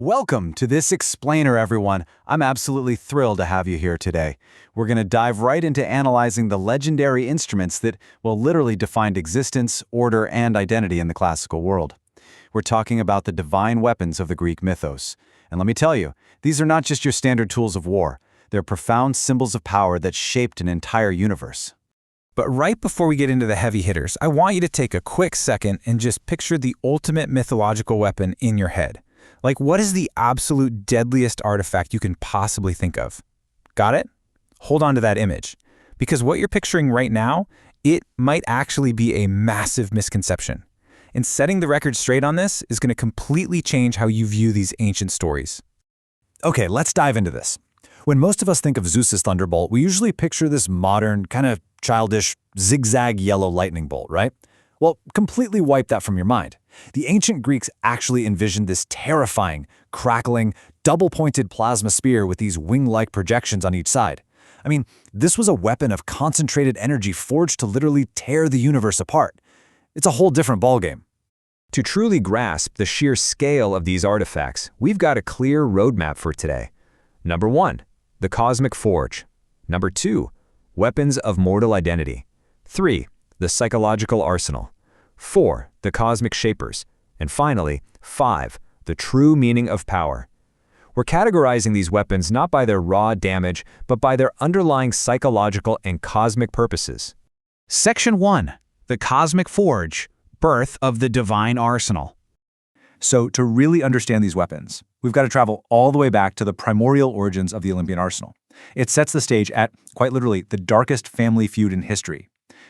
Welcome to this Explainer, everyone. I'm absolutely thrilled to have you here today. We're going to dive right into analyzing the legendary instruments that, well, literally defined existence, order, and identity in the classical world. We're talking about the divine weapons of the Greek mythos. And let me tell you, these are not just your standard tools of war. They're profound symbols of power that shaped an entire universe. But right before we get into the heavy hitters, I want you to take a quick second and just picture the ultimate mythological weapon in your head. Like, what is the absolute deadliest artifact you can possibly think of? Got it? Hold on to that image. Because what you're picturing right now, it might actually be a massive misconception. And setting the record straight on this is going to completely change how you view these ancient stories. Okay, let's dive into this. When most of us think of Zeus's thunderbolt, we usually picture this modern, kind of childish, zigzag yellow lightning bolt, right? Well, completely wipe that from your mind. The ancient Greeks actually envisioned this terrifying, crackling, double-pointed plasma spear with these wing-like projections on each side. I mean, this was a weapon of concentrated energy forged to literally tear the universe apart. It's a whole different ballgame. To truly grasp the sheer scale of these artifacts, we've got a clear roadmap for today. Number 1, the Cosmic Forge. Number 2, weapons of mortal identity. 3, the psychological arsenal. 4, the cosmic shapers. And finally, 5, the true meaning of power. We're categorizing these weapons not by their raw damage, but by their underlying psychological and cosmic purposes. Section 1. The Cosmic Forge, Birth of the Divine Arsenal. So to really understand these weapons, we've got to travel all the way back to the primordial origins of the Olympian arsenal. It sets the stage at, quite literally, the darkest family feud in history.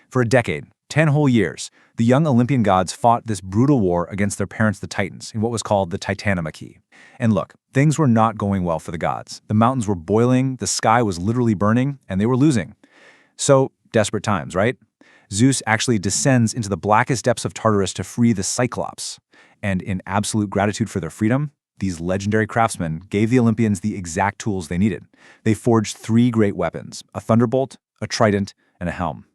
For a decade, 10 whole years, the young Olympian gods fought this brutal war against their parents, the Titans, in what was called the Titanomachy. And look, things were not going well for the gods. The mountains were boiling, the sky was literally burning, and they were losing. So, desperate times, right? Zeus actually descends into the blackest depths of Tartarus to free the Cyclops. And in absolute gratitude for their freedom, these legendary craftsmen gave the Olympians the exact tools they needed. They forged 3 great weapons: a thunderbolt, a trident, and a helm.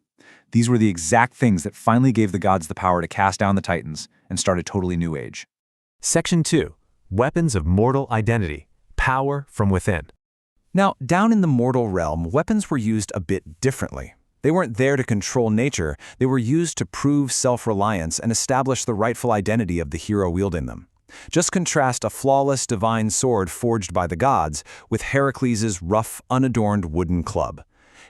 These were the exact things that finally gave the gods the power to cast down the Titans and start a totally new age. Section 2, weapons of mortal identity. Power from within. Now, down in the mortal realm, weapons were used a bit differently. They weren't there to control nature, they were used to prove self-reliance and establish the rightful identity of the hero wielding them. Just contrast a flawless divine sword forged by the gods with Heracles' rough, unadorned wooden club.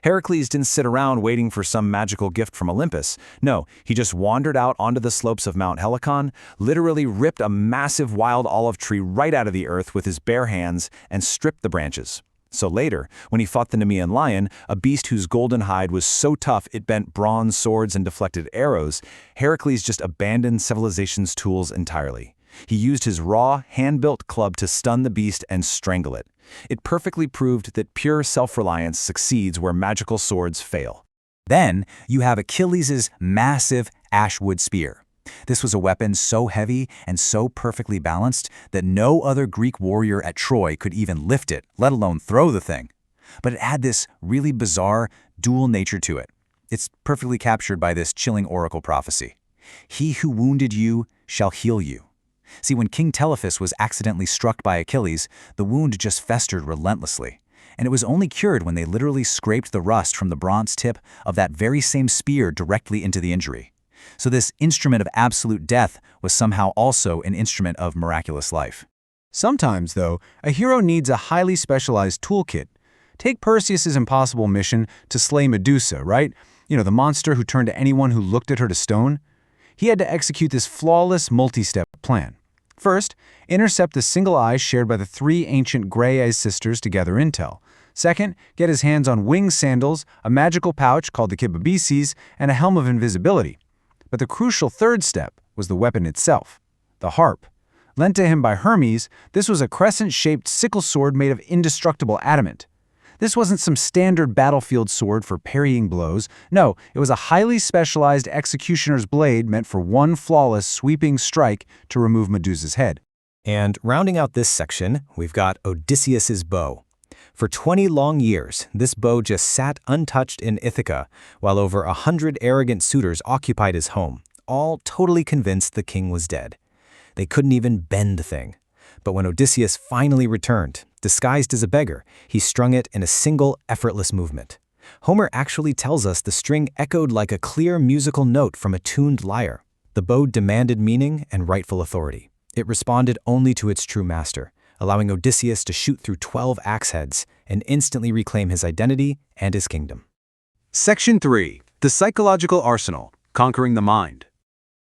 Heracles didn't sit around waiting for some magical gift from Olympus. No, he just wandered out onto the slopes of Mount Helicon, literally ripped a massive wild olive tree right out of the earth with his bare hands and stripped the branches. So later, when he fought the Nemean lion, a beast whose golden hide was so tough it bent bronze swords and deflected arrows, Heracles just abandoned civilization's tools entirely. He used his raw, hand-built club to stun the beast and strangle it. It perfectly proved that pure self-reliance succeeds where magical swords fail. Then you have Achilles' massive ashwood spear. This was a weapon so heavy and so perfectly balanced that no other Greek warrior at Troy could even lift it, let alone throw the thing. But it had this really bizarre, dual nature to it. It's perfectly captured by this chilling oracle prophecy. He who wounded you shall heal you. See, when King Telephus was accidentally struck by Achilles, the wound just festered relentlessly. And it was only cured when they literally scraped the rust from the bronze tip of that very same spear directly into the injury. So this instrument of absolute death was somehow also an instrument of miraculous life. Sometimes, though, a hero needs a highly specialized toolkit. Take Perseus' impossible mission to slay Medusa, right? You know, the monster who turned anyone who looked at her to stone. He had to execute this flawless multi-step plan. First, intercept the single eye shared by the 3 ancient Graias sisters to gather intel. Second, get his hands on winged sandals, a magical pouch called the Kibabeses, and a helm of invisibility. But the crucial third step was the weapon itself, the harp. Lent to him by Hermes, this was a crescent-shaped sickle sword made of indestructible adamant. This wasn't some standard battlefield sword for parrying blows. No, it was a highly specialized executioner's blade meant for one flawless, sweeping strike to remove Medusa's head. And rounding out this section, we've got Odysseus's bow. For 20 long years, this bow just sat untouched in Ithaca, while over 100 arrogant suitors occupied his home, all totally convinced the king was dead. They couldn't even bend the thing. But when Odysseus finally returned, disguised as a beggar, he strung it in a single, effortless movement. Homer actually tells us the string echoed like a clear musical note from a tuned lyre. The bow demanded meaning and rightful authority. It responded only to its true master, allowing Odysseus to shoot through 12 axe heads and instantly reclaim his identity and his kingdom. Section 3. The Psychological Arsenal, Conquering the Mind.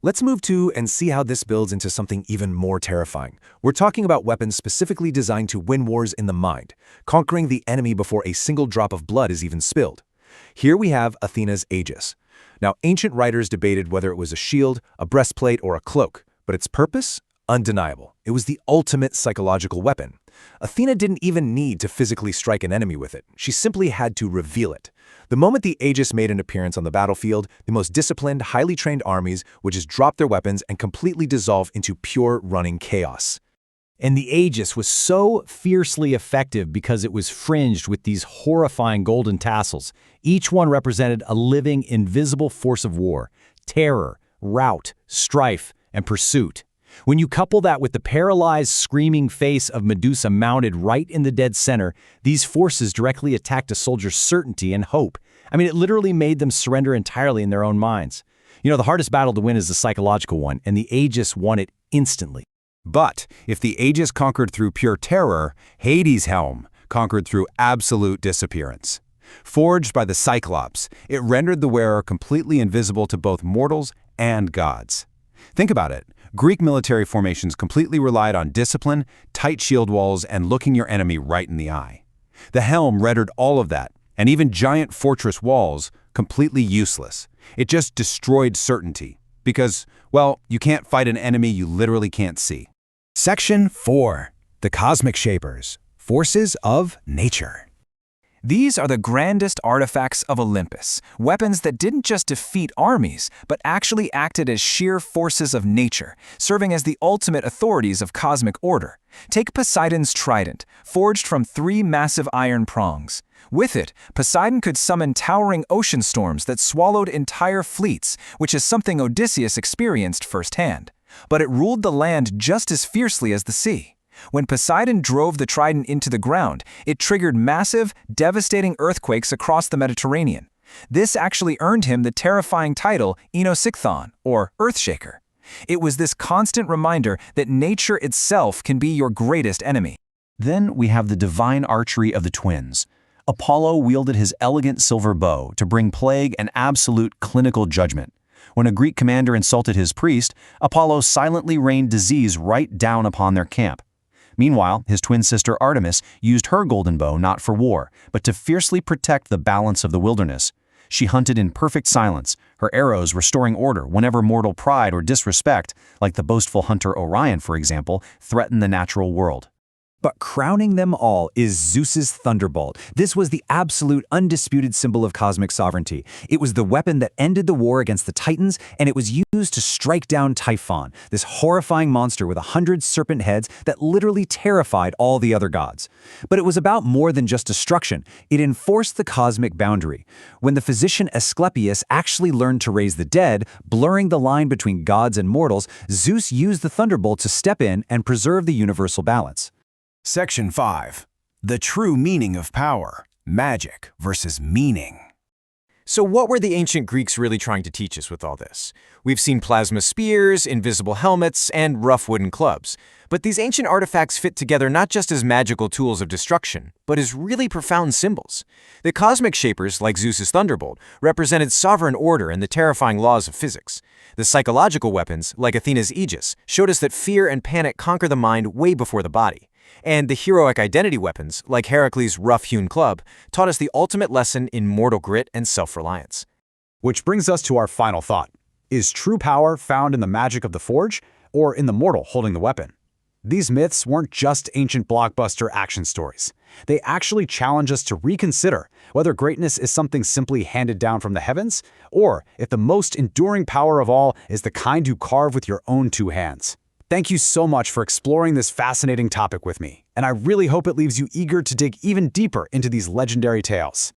Let's move to and see how this builds into something even more terrifying. We're talking about weapons specifically designed to win wars in the mind, conquering the enemy before a single drop of blood is even spilled. Here we have Athena's Aegis. Now, ancient writers debated whether it was a shield, a breastplate, or a cloak, but its purpose? Undeniable. It was the ultimate psychological weapon. Athena didn't even need to physically strike an enemy with it. She simply had to reveal it. The moment the Aegis made an appearance on the battlefield, the most disciplined, highly trained armies would just drop their weapons and completely dissolve into pure running chaos. And the Aegis was so fiercely effective because it was fringed with these horrifying golden tassels. Each one represented a living, invisible force of war, terror, rout, strife, and pursuit. When you couple that with the paralyzed, screaming face of Medusa mounted right in the dead center, these forces directly attacked a soldier's certainty and hope. I mean, it literally made them surrender entirely in their own minds. You know, the hardest battle to win is the psychological one, and the Aegis won it instantly. But if the Aegis conquered through pure terror, Hades' helm conquered through absolute disappearance. Forged by the Cyclops, it rendered the wearer completely invisible to both mortals and gods. Think about it. Greek military formations completely relied on discipline, tight shield walls, and looking your enemy right in the eye. The helm rendered all of that, and even giant fortress walls, completely useless. It just destroyed certainty. Because, well, you can't fight an enemy you literally can't see. Section 4. The Cosmic Shapers, Forces of Nature. These are the grandest artifacts of Olympus, weapons that didn't just defeat armies, but actually acted as sheer forces of nature, serving as the ultimate authorities of cosmic order. Take Poseidon's trident, forged from 3 massive iron prongs. With it, Poseidon could summon towering ocean storms that swallowed entire fleets, which is something Odysseus experienced firsthand. But it ruled the land just as fiercely as the sea. When Poseidon drove the trident into the ground, it triggered massive, devastating earthquakes across the Mediterranean. This actually earned him the terrifying title Enosikthon, or Earthshaker. It was this constant reminder that nature itself can be your greatest enemy. Then we have the divine archery of the twins. Apollo wielded his elegant silver bow to bring plague and absolute clinical judgment. When a Greek commander insulted his priest, Apollo silently rained disease right down upon their camp. Meanwhile, his twin sister Artemis used her golden bow not for war, but to fiercely protect the balance of the wilderness. She hunted in perfect silence, her arrows restoring order whenever mortal pride or disrespect, like the boastful hunter Orion, for example, threatened the natural world. But crowning them all is Zeus's thunderbolt. This was the absolute, undisputed symbol of cosmic sovereignty. It was the weapon that ended the war against the Titans, and it was used to strike down Typhon, this horrifying monster with 100 serpent heads that literally terrified all the other gods. But it was about more than just destruction. It enforced the cosmic boundary. When the physician Asclepius actually learned to raise the dead, blurring the line between gods and mortals, Zeus used the thunderbolt to step in and preserve the universal balance. Section 5. The True Meaning of Power, Magic versus Meaning. So what were the ancient Greeks really trying to teach us with all this? We've seen plasma spears, invisible helmets, and rough wooden clubs. But these ancient artifacts fit together not just as magical tools of destruction, but as really profound symbols. The cosmic shapers, like Zeus's thunderbolt, represented sovereign order and the terrifying laws of physics. The psychological weapons, like Athena's Aegis, showed us that fear and panic conquer the mind way before the body. And the heroic identity weapons, like Heracles' rough-hewn club, taught us the ultimate lesson in mortal grit and self-reliance. Which brings us to our final thought. Is true power found in the magic of the forge, or in the mortal holding the weapon? These myths weren't just ancient blockbuster action stories. They actually challenge us to reconsider whether greatness is something simply handed down from the heavens, or if the most enduring power of all is the kind you carve with your own 2 hands. Thank you so much for exploring this fascinating topic with me, and I really hope it leaves you eager to dig even deeper into these legendary tales.